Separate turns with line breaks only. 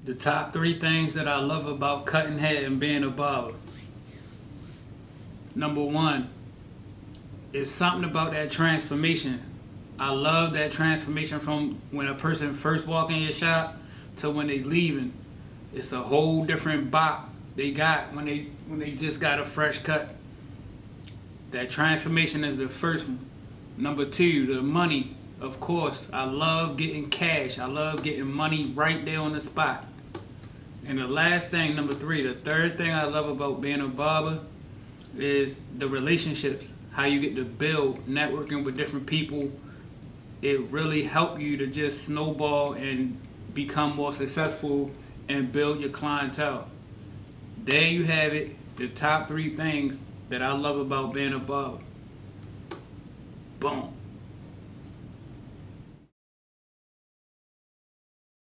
The top three things that I love about cutting hair and being a barber. Number one is something about that transformation. I love that transformation from when a person first walk in your shop to when they leaving. It's a whole different bop they got when they just got a fresh cut. That transformation is the first one. Number two, the money. Of course, I love getting cash. I love getting money right there on the spot. And the last thing, number three, the third thing I love about being a barber is the relationships. How you get to build, networking with different people. It really helps you to just snowball and become more successful and build your clientele. There you have it, the top three things that I love about being a barber. Boom.